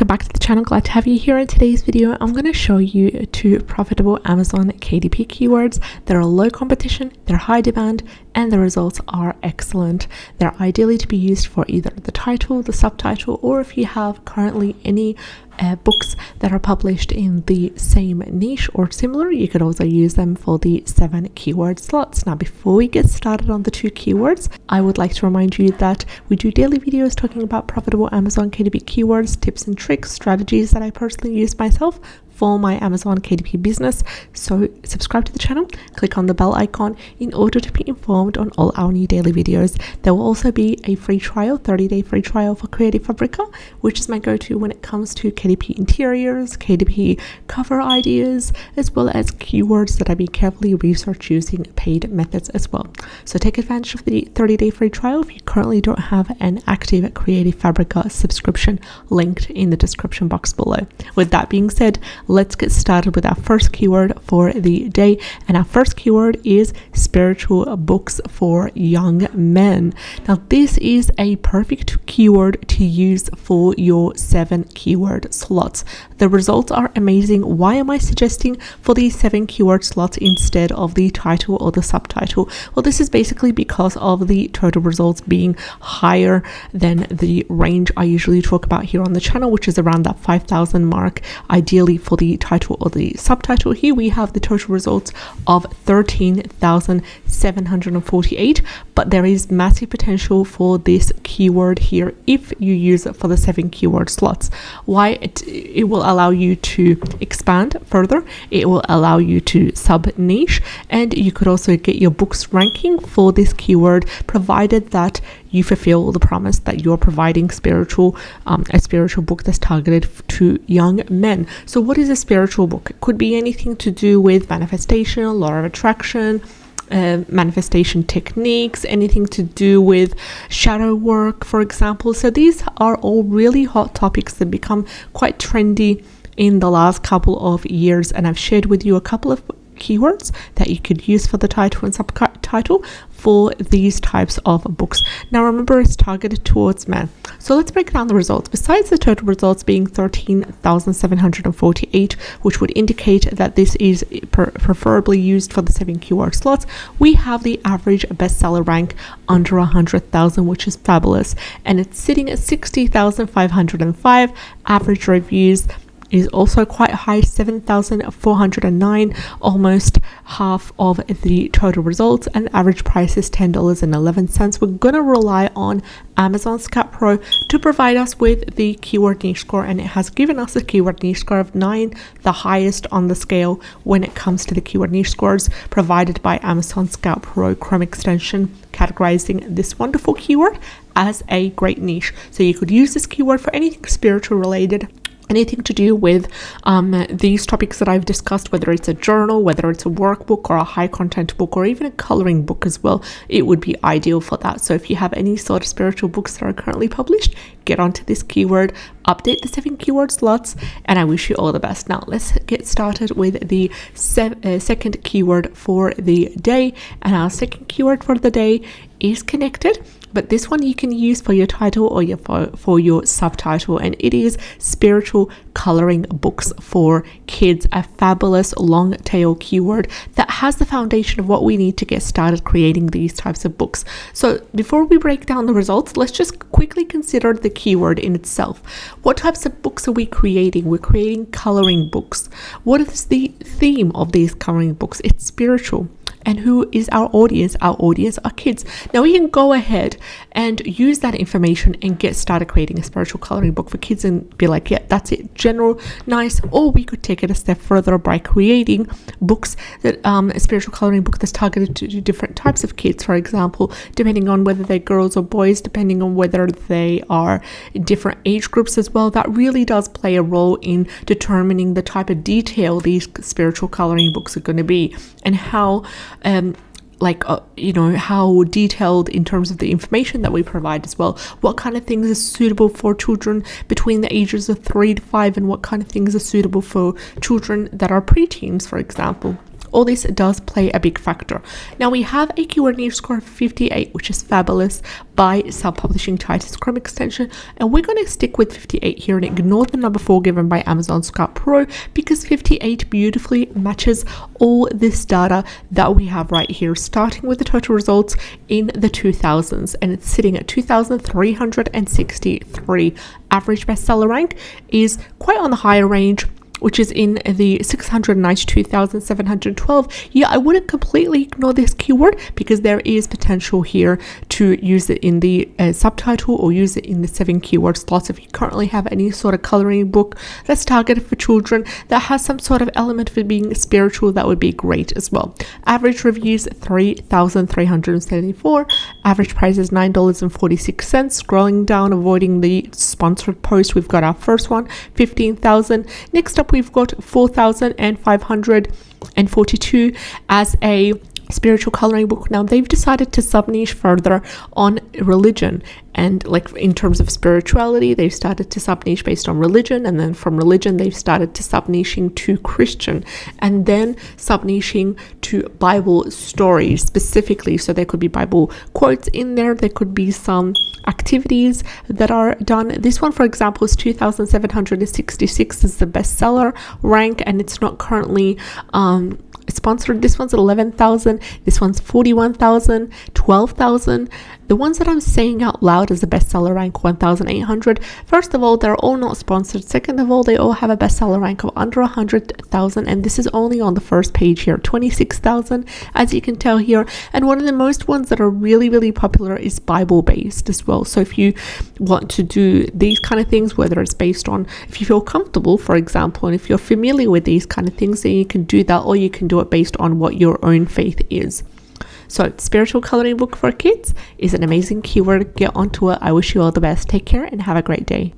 welcome back to the channel. Glad to have you here. In today's video, I'm going to show you 2 profitable Amazon KDP keywords that are low competition, they're high demand, and the results are excellent. They're ideally to be used for either the title, the subtitle, or if you have currently any books that are published in the same niche or similar, you could also use them for the 7 keyword slots. Now, before we get started on the 2 keywords, I would like to remind you that we do daily videos talking about profitable Amazon KDP keywords, tips and tricks, strategies that I personally use myself for my Amazon KDP business. So subscribe to the channel, click on the bell icon in order to be informed on all our new daily videos. There will also be a free trial, 30-day free trial for Creative Fabrica, which is my go-to when it comes to KDP interiors, KDP cover ideas, as well as keywords that I be carefully research using paid methods as well. So take advantage of the 30-day free trial if you currently don't have an active Creative Fabrica subscription, linked in the description box below. With that being said, let's get started with our first keyword for the day. And our first keyword is spiritual books for young men. Now, this is a perfect keyword to use for your 7 keyword slots. The results are amazing. Why am I suggesting for these 7 keyword slots instead of the title or the subtitle? Well, this is basically because of the total results being higher than the range I usually talk about here on the channel, which is around that 5,000 mark, ideally for the title or the subtitle. Here we have the total results of 13,748, but there is massive potential for this keyword here if you use it for the 7 keyword slots. Why? It will allow you to expand further, it will allow you to sub niche, and you could also get your books ranking for this keyword, provided that you fulfill the promise that you're providing a spiritual book that's targeted to young men. So what is a spiritual book? It could be anything to do with manifestation, law of attraction, manifestation techniques, anything to do with shadow work, for example. So these are all really hot topics that become quite trendy in the last couple of years, and I've shared with you a couple of keywords that you could use for the title and subtitle for these types of books. Now remember, it's targeted towards men. So let's break down the results. Besides the total results being 13,748, which would indicate that this is preferably used for the 7 keyword slots, we have the average bestseller rank under 100,000, which is fabulous, and it's sitting at 60,505. Average reviews is also quite high, 7,409, almost half of the total results, and the average price is $10.11. We're going to rely on Amazon Scout Pro to provide us with the keyword niche score, and it has given us a keyword niche score of 9, the highest on the scale when it comes to the keyword niche scores provided by Amazon Scout Pro Chrome extension, categorizing this wonderful keyword as a great niche. So you could use this keyword for anything spiritual related, anything to do with these topics that I've discussed, whether it's a journal, whether it's a workbook or a high content book, or even a coloring book as well. It would be ideal for that. So if you have any sort of spiritual books that are currently published, get onto this keyword, update the 7 keyword slots, and I wish you all the best. Now let's get started with the second keyword for the day. And our second keyword for the day is connected, but this one you can use for your title or for your subtitle, and it is spiritual coloring books for kids, a fabulous long tail keyword that has the foundation of what we need to get started creating these types of books. So before we break down the results, let's just quickly consider the keyword in itself. What types of books are we creating? We're creating coloring books. What is the theme of these coloring books? It's spiritual. And who is our audience? Our audience are kids. Now we can go ahead and use that information and get started creating a spiritual coloring book for kids and be like, yeah, that's it, general, nice. Or we could take it a step further by creating books that a spiritual coloring book that's targeted to different types of kids, for example, depending on whether they're girls or boys, depending on whether they are in different age groups as well. That really does play a role in determining the type of detail these spiritual coloring books are going to be, and how how detailed in terms of the information that we provide as well. What kind of things are suitable for children between the ages of 3 to 5, and what kind of things are suitable for children that are preteens, for example. all this does play a big factor. Now we have a KNE Score 58, which is fabulous, by self-publishing Titus Chrome extension, and we're going to stick with 58 here and ignore the number 4 given by Amazon Scout Pro, because 58 beautifully matches all this data that we have right here, starting with the total results in the 2000s, and it's sitting at 2,363. Average bestseller rank is quite on the higher range, which is in the 692,712. Yeah, I wouldn't completely ignore this keyword, because there is potential here to use it in the subtitle or use it in the 7 keyword slots. If you currently have any sort of coloring book that's targeted for children that has some sort of element for being spiritual, that would be great as well. Average reviews 3,374. Average price is $9.46. Scrolling down, avoiding the sponsored post, we've got our first one, 15,000. Next up, we've got 4,542 as a spiritual coloring book. Now they've decided to sub-niche further on religion, and like in terms of spirituality, they've started to sub-niche based on religion, and then from religion they've started to sub-niching to Christian, and then sub-niching to Bible stories specifically. So there could be Bible quotes in there, there could be some activities that are done. This one, for example, is 2,766 is the bestseller rank, and it's not currently sponsored. This one's at 11,000, this one's 41,000, 12,000. The ones that I'm saying out loud as a bestseller rank 1,800. First of all, they're all not sponsored. Second of all, they all have a bestseller rank of under 100,000, and this is only on the first page here, 26,000, as you can tell here. And one of the most ones that are really, really popular is Bible based as well. So if you want to do these kind of things, whether it's based on, if you feel comfortable, for example, and if you're familiar with these kind of things, then you can do that, or you can do it based on what your own faith is. So spiritual coloring book for kids is an amazing keyword. Get onto it. I wish you all the best. Take care and have a great day.